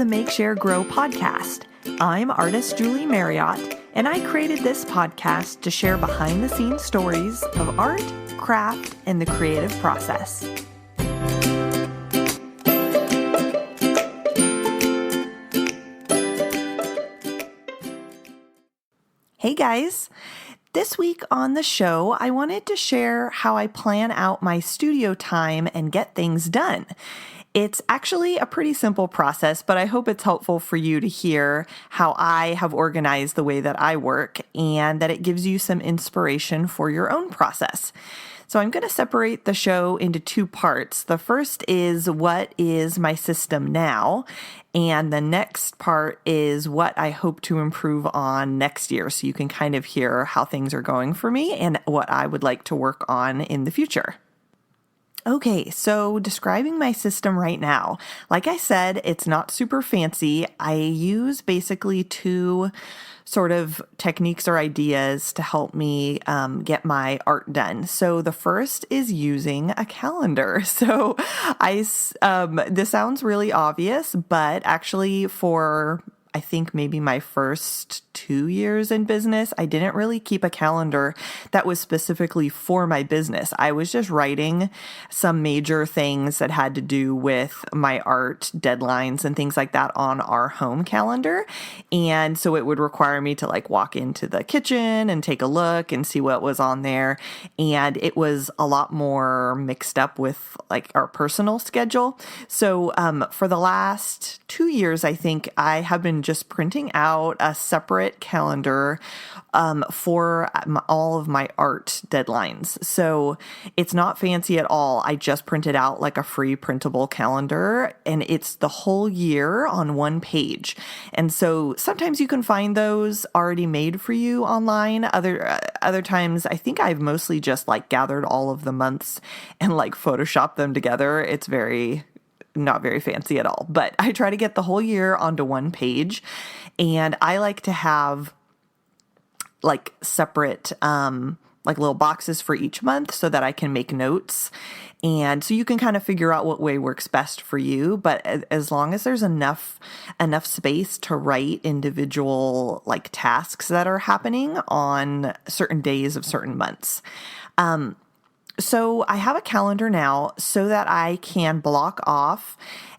the Make, Share, Grow podcast. I'm artist Julie Marriott, and I created this podcast to share behind-the-scenes stories of art, craft, and the creative process. Hey guys! This week on the show, I wanted to share how I plan out my studio time and get things done. It's actually a pretty simple process, but I hope it's helpful for you to hear how I have organized the way that I work and that it gives you some inspiration for your own process. So I'm going to separate the show into two parts. The first is what is my system now, and the next part is what I hope to improve on next year, so you can kind of hear how things are going for me and what I would like to work on in the future. Okay, so describing my system right now. Like I said, it's not super fancy. I use basically two sort of techniques or ideas to help me get my art done. So the first is using a calendar. So this sounds really obvious, but actually for I think maybe my first 2 years in business, I didn't really keep a calendar that was specifically for my business. I was just writing some major things that had to do with my art deadlines and things like that on our home calendar. And so it would require me to walk into the kitchen and take a look and see what was on there. And it was a lot more mixed up with our personal schedule. So for the last 2 years, I think I have been just printing out a separate calendar for all of my art deadlines. So it's not fancy at all. I just printed out a free printable calendar, and it's the whole year on one page. And so sometimes you can find those already made for you online. Other times, I think I've mostly just gathered all of the months and Photoshopped them together. It's not very fancy at all, but I try to get the whole year onto one page, and I like to have separate little boxes for each month so that I can make notes. And so you can kind of figure out what way works best for you, but as long as there's enough space to write individual tasks that are happening on certain days of certain months. So I have a calendar now so that I can block off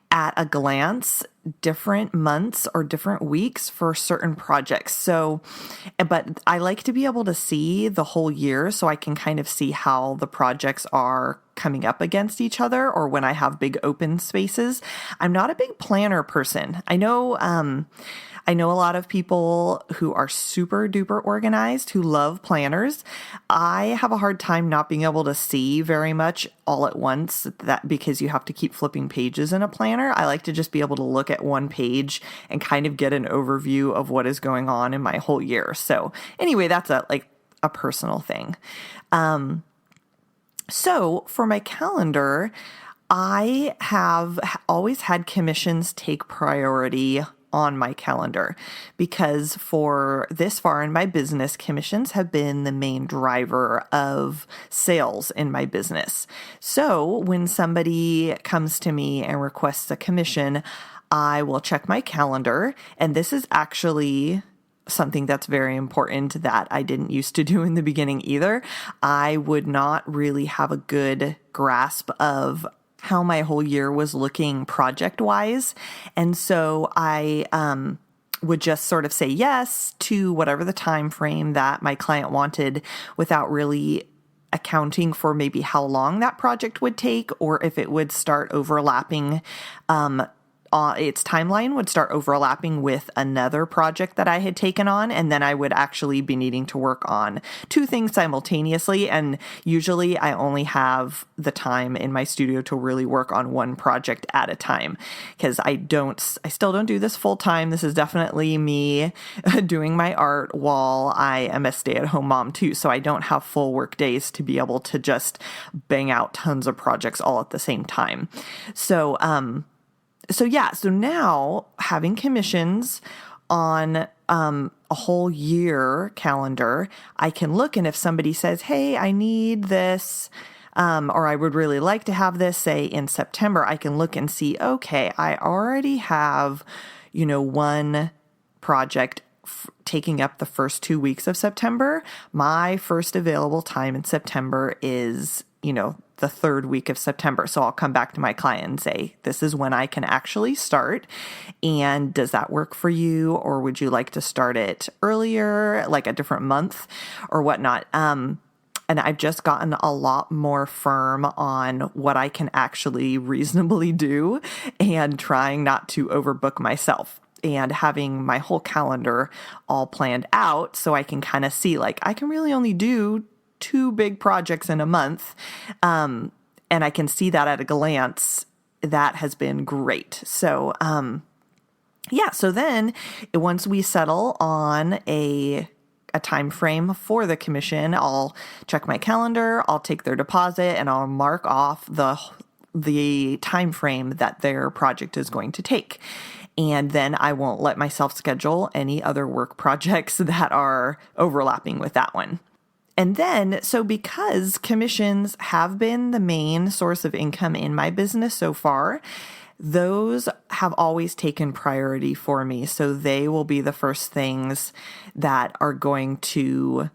at a glance different months or different weeks for certain projects. But I like to be able to see the whole year so I can kind of see how the projects are coming up against each other, or when I have big open spaces. I'm not a big planner person. I know a lot of people who are super duper organized, who love planners. I have a hard time not being able to see very much all at once, because you have to keep flipping pages in a planner. I like to just be able to look at one page and kind of get an overview of what is going on in my whole year. So anyway, that's a personal thing. So for my calendar, I have always had commissions take priority on my calendar, because for this far in my business, commissions have been the main driver of sales in my business. So when somebody comes to me and requests a commission, I will check my calendar. And this is actually something that's very important that I didn't used to do in the beginning either. I would not really have a good grasp of how my whole year was looking project-wise. And so I would just sort of say yes to whatever the time frame that my client wanted without really accounting for maybe how long that project would take, or if it would start overlapping its timeline would start overlapping with another project that I had taken on, and then I would actually be needing to work on two things simultaneously. And usually I only have the time in my studio to really work on one project at a time, because I still don't do this full time. This is definitely me doing my art while I am a stay-at-home mom too. So I don't have full work days to be able to just bang out tons of projects all at the same time. So now having commissions on a whole year calendar, I can look, and if somebody says, hey, I need this or I would really like to have this, say, in September, I can look and see, okay, I already have, one project taking up the first 2 weeks of September. My first available time in September is, the third week of September. So I'll come back to my client and say, this is when I can actually start. And does that work for you? Or would you like to start it earlier, like a different month or whatnot? And I've just gotten a lot more firm on what I can actually reasonably do and trying not to overbook myself and having my whole calendar all planned out so I can kind of see, like, I can really only do 2 big projects in a month. And I can see that at a glance. That has been great. So, so then once we settle on a time frame for the commission, I'll check my calendar, I'll take their deposit, and I'll mark off the time frame that their project is going to take. And then I won't let myself schedule any other work projects that are overlapping with that one. And then, so because commissions have been the main source of income in my business so far, those have always taken priority for me. So they will be the first things that are going to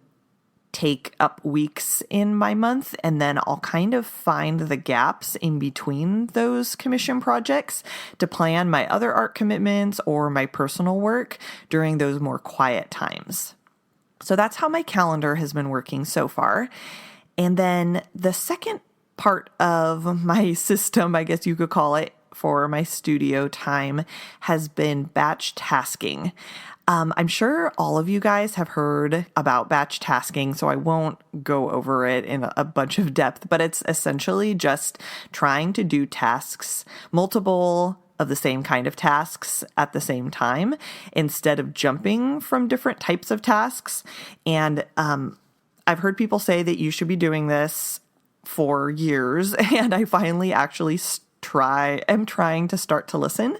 take up weeks in my month. And then I'll kind of find the gaps in between those commission projects to plan my other art commitments or my personal work during those more quiet times. So that's how my calendar has been working so far. And then the second part of my system, I guess you could call it, for my studio time has been batch tasking. I'm sure all of you guys have heard about batch tasking, so I won't go over it in a bunch of depth, but it's essentially just trying to do tasks, multiple of the same kind of tasks at the same time instead of jumping from different types of tasks. And I've heard people say that you should be doing this for years, and I finally actually am trying to start to listen.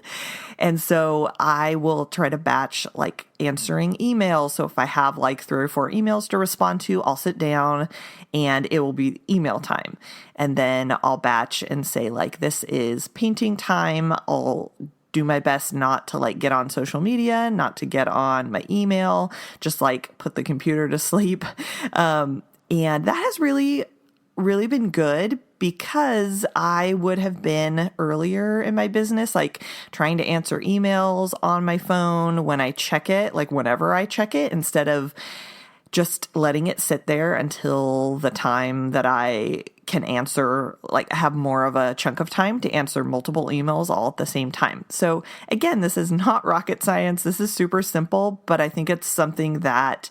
And so I will try to batch like answering emails. So if I have like 3 or 4 emails to respond to, I'll sit down and it will be email time. And then I'll batch and say like, this is painting time. I'll do my best not to like get on social media, not to get on my email, just like put the computer to sleep. And that has really been good, because I would have been earlier in my business, like trying to answer emails on my phone when I check it, like whenever I check it, instead of just letting it sit there until the time that I can answer, like have more of a chunk of time to answer multiple emails all at the same time. So again, this is not rocket science. This is super simple, but I think it's something that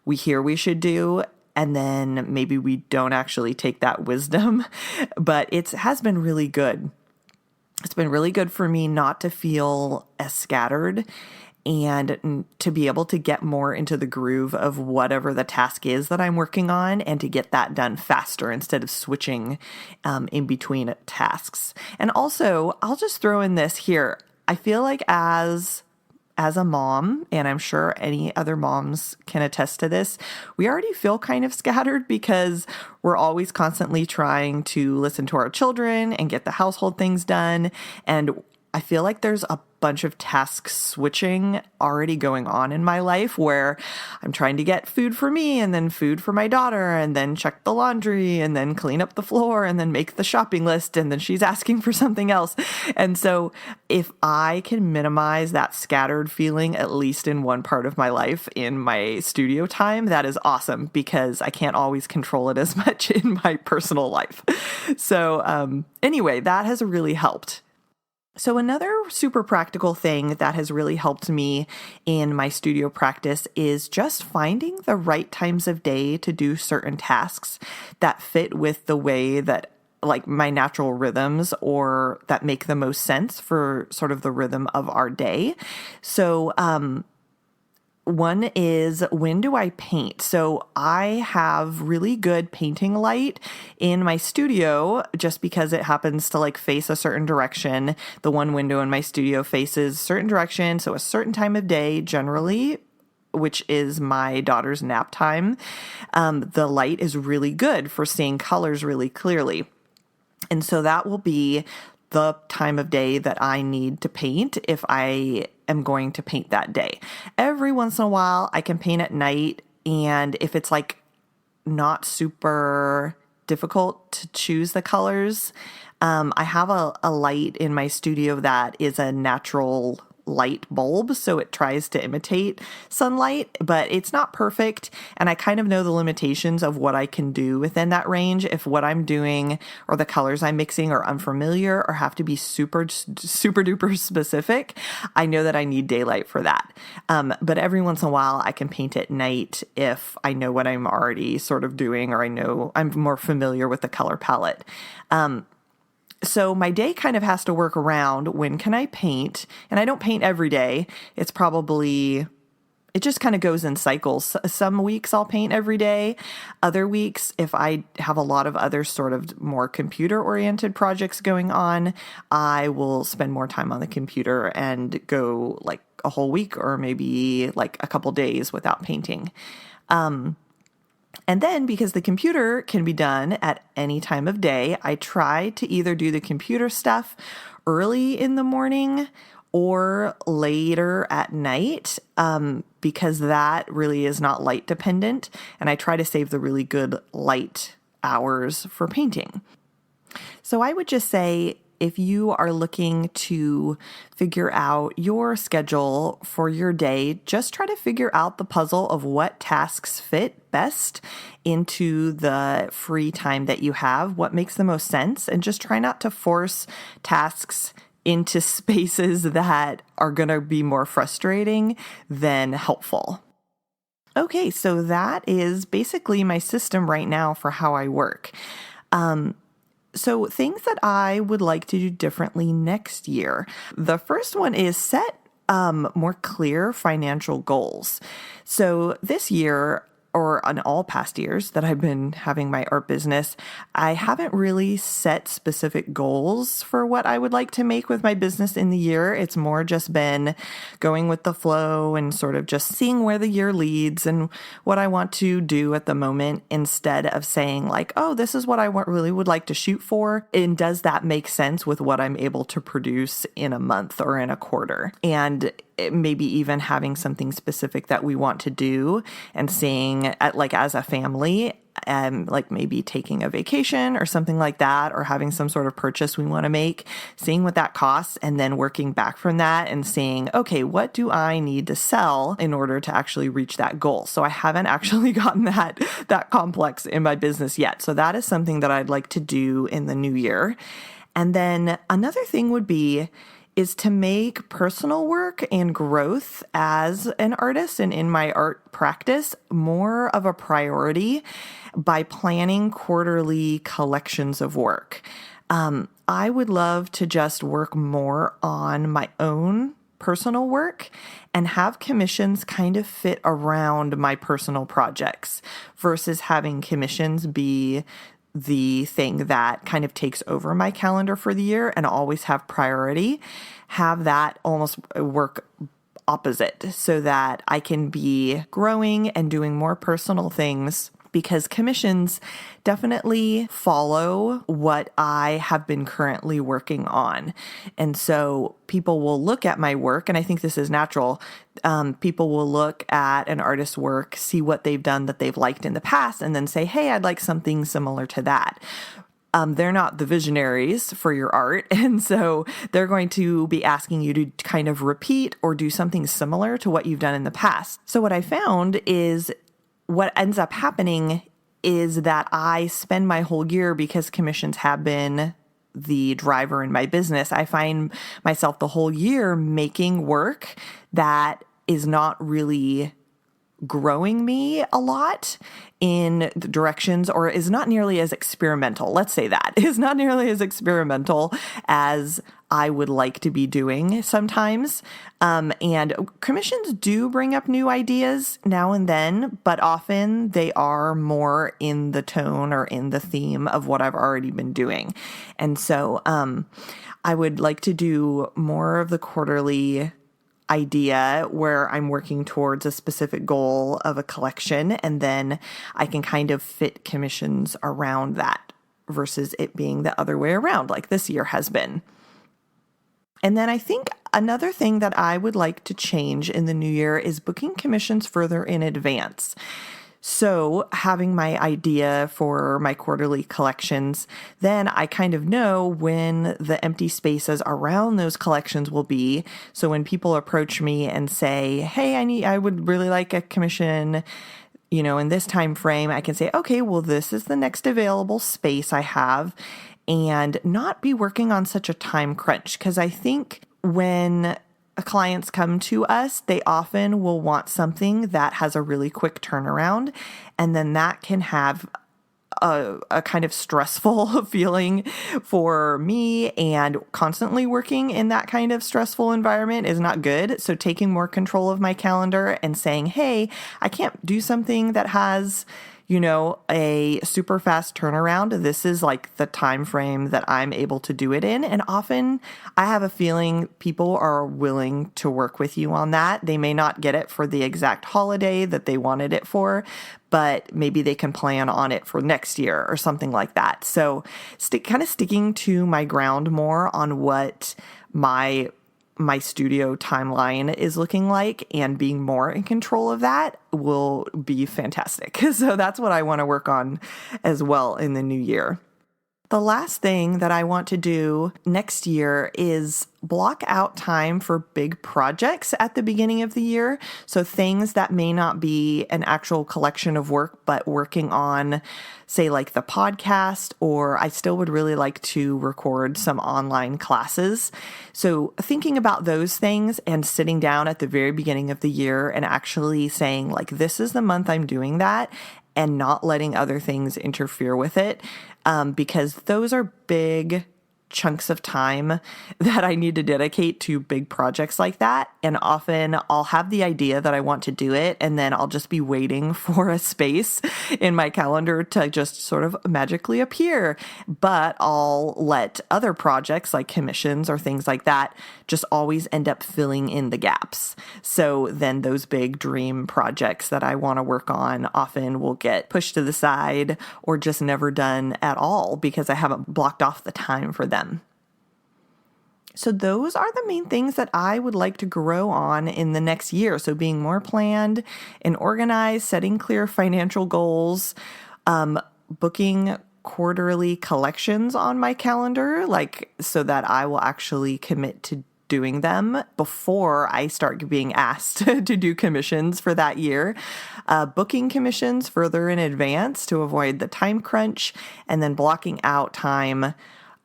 we hear we should do. And then maybe we don't actually take that wisdom, but it has been really good. It's been really good for me not to feel as scattered and to be able to get more into the groove of whatever the task is that I'm working on and to get that done faster instead of switching in between tasks. And also, I'll just throw in this here. I feel like as a mom, and I'm sure any other moms can attest to this, we already feel kind of scattered because we're always constantly trying to listen to our children and get the household things done. And I feel like there's a bunch of task switching already going on in my life where I'm trying to get food for me and then food for my daughter and then check the laundry and then clean up the floor and then make the shopping list and then she's asking for something else. And so if I can minimize that scattered feeling, at least in one part of my life in my studio time, that is awesome because I can't always control it as much in my personal life. So anyway, that has really helped. So another super practical thing that has really helped me in my studio practice is just finding the right times of day to do certain tasks that fit with the way that like my natural rhythms or that make the most sense for sort of the rhythm of our day. So, one is, when do I paint? So I have really good painting light in my studio just because it happens to like face a certain direction. The one window in my studio faces a certain direction. So a certain time of day generally which is my daughter's nap time, the light is really good for seeing colors really clearly. And so that will be the time of day that I need to paint if I am going to paint that day. Every once in a while, I can paint at night. And if it's like not super difficult to choose the colors, I have a light in my studio that is a natural light bulb, so it tries to imitate sunlight, but it's not perfect. And I kind of know the limitations of what I can do within that range. If what I'm doing or the colors I'm mixing are unfamiliar or have to be super duper specific, I know that I need daylight for that. But every once in a while, I can paint at night if I know what I'm already sort of doing, or I know I'm more familiar with the color palette. So my day kind of has to work around when can I paint, and I don't paint every day. It just kind of goes in cycles. Some weeks I'll paint every day. Other weeks, if I have a lot of other sort of more computer-oriented projects going on, I will spend more time on the computer and go like a whole week or maybe like a couple days without painting. And then, because the computer can be done at any time of day, I try to either do the computer stuff early in the morning or later at night, because that really is not light dependent. And I try to save the really good light hours for painting. So I would just say, if you are looking to figure out your schedule for your day, just try to figure out the puzzle of what tasks fit best into the free time that you have, what makes the most sense, and just try not to force tasks into spaces that are going to be more frustrating than helpful. Okay, so that is basically my system right now for how I work. So things that I would like to do differently next year. The first one is set more clear financial goals. So this year, or in all past years that I've been having my art business, I haven't really set specific goals for what I would like to make with my business in the year. It's more just been going with the flow and sort of just seeing where the year leads and what I want to do at the moment, instead of saying like, oh, this is what I really would like to shoot for. And does that make sense with what I'm able to produce in a month or in a quarter? And maybe even having something specific that we want to do and seeing like as a family, like maybe taking a vacation or something like that, or having some sort of purchase we want to make, seeing what that costs, and then working back from that and seeing, okay, what do I need to sell in order to actually reach that goal? So I haven't actually gotten that complex in my business yet. So that is something that I'd like to do in the new year. And then another thing would be is to make personal work and growth as an artist and in my art practice more of a priority by planning quarterly collections of work. I would love to just work more on my own personal work and have commissions kind of fit around my personal projects versus having commissions be the thing that kind of takes over my calendar for the year and always have priority. Have that almost work opposite so that I can be growing and doing more personal things, because commissions definitely follow what I have been currently working on. And so people will look at my work, and I think this is natural. People will look at an artist's work, see what they've done that they've liked in the past, and then say, hey, I'd like something similar to that. They're not the visionaries for your art. And so they're going to be asking you to kind of repeat or do something similar to what you've done in the past. So what I found is what ends up happening is that I spend my whole year, because commissions have been the driver in my business, I find myself the whole year making work that is not really growing me a lot in the directions, or is not nearly as experimental. Let's say that is not nearly as experimental as I would like to be doing sometimes. And commissions do bring up new ideas now and then, but often they are more in the tone or in the theme of what I've already been doing. And so I would like to do more of the quarterly idea where I'm working towards a specific goal of a collection, and then I can kind of fit commissions around that versus it being the other way around like this year has been. And then I think another thing that I would like to change in the new year is booking commissions further in advance. So having my idea for my quarterly collections, then I kind of know when the empty spaces around those collections will be. So when people approach me and say, hey, I would really like a commission, in this time frame, I can say, okay, well, this is the next available space I have, and not be working on such a time crunch. Because I think when clients come to us, they often will want something that has a really quick turnaround, and then that can have a kind of stressful feeling for me, and constantly working in that kind of stressful environment is not good. So taking more control of my calendar and saying, hey, I can't do something that has a super fast turnaround. This is like the time frame that I'm able to do it in. And often I have a feeling people are willing to work with you on that. They may not get it for the exact holiday that they wanted it for, but maybe they can plan on it for next year or something like that. So kind of sticking to my ground more on what my studio timeline is looking like, and being more in control of that will be fantastic. So that's what I want to work on as well in the new year. The last thing that I want to do next year is block out time for big projects at the beginning of the year. So things that may not be an actual collection of work, but working on, say, like the podcast, or I still would really like to record some online classes. So thinking about those things and sitting down at the very beginning of the year and actually saying, like, this is the month I'm doing that, and not letting other things interfere with it, because those are big chunks of time that I need to dedicate to big projects like that. And often I'll have the idea that I want to do it, and then I'll just be waiting for a space in my calendar to just sort of magically appear. But I'll let other projects like commissions or things like that just always end up filling in the gaps. So then those big dream projects that I want to work on often will get pushed to the side or just never done at all because I haven't blocked off the time for them. So those are the main things that I would like to grow on in the next year. So being more planned and organized, setting clear financial goals, booking quarterly collections on my calendar, so that I will actually commit to doing them before I start being asked to do commissions for that year, booking commissions further in advance to avoid the time crunch, and then blocking out time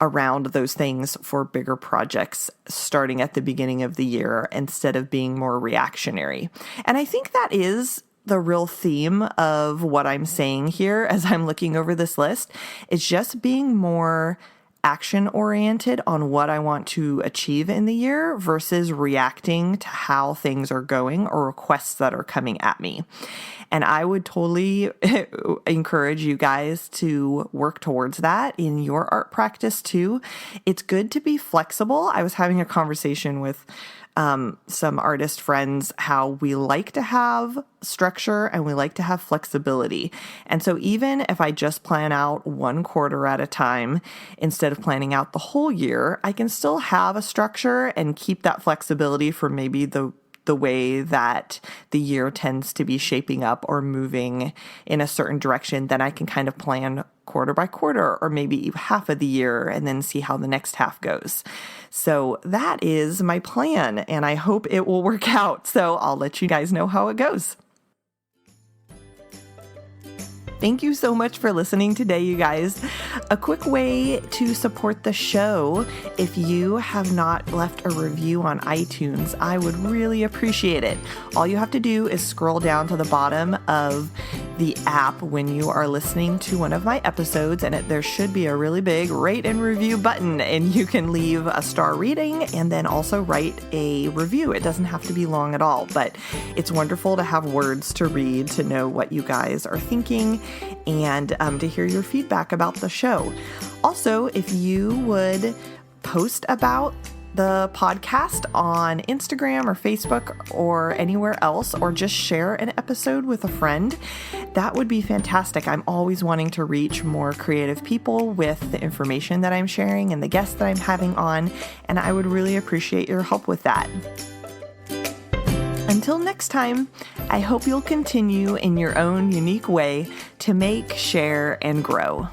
around those things for bigger projects starting at the beginning of the year instead of being more reactionary. And I think that is the real theme of what I'm saying here as I'm looking over this list, is just being more action oriented on what I want to achieve in the year versus reacting to how things are going or requests that are coming at me. And I would totally encourage you guys to work towards that in your art practice too. It's good to be flexible. I was having a conversation with some artist friends how we like to have structure and we like to have flexibility. And so even if I just plan out one quarter at a time instead of planning out the whole year, I can still have a structure and keep that flexibility for maybe the way that the year tends to be shaping up or moving in a certain direction. Then I can kind of plan quarter by quarter or maybe half of the year and then see how the next half goes. So that is my plan, and I hope it will work out. So I'll let you guys know how it goes. Thank you so much for listening today, you guys. A quick way to support the show, if you have not left a review on iTunes, I would really appreciate it. All you have to do is scroll down to the bottom of the app when you are listening to one of my episodes, and there should be a really big rate and review button, and you can leave a star rating and then also write a review. It doesn't have to be long at all, but it's wonderful to have words to read, to know what you guys are thinking, and to hear your feedback about the show. Also, if you would post about the podcast on Instagram or Facebook or anywhere else, or just share an episode with a friend. That would be fantastic. I'm always wanting to reach more creative people with the information that I'm sharing and the guests that I'm having on, and I would really appreciate your help with that. Until next time, I hope you'll continue in your own unique way to make, share, and grow.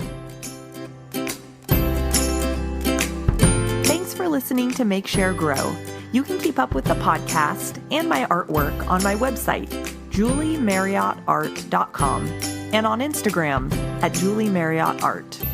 Thanks for listening to Make, Share, Grow. You can keep up with the podcast and my artwork on my website, juliemarriottart.com, and on Instagram at juliemarriottart.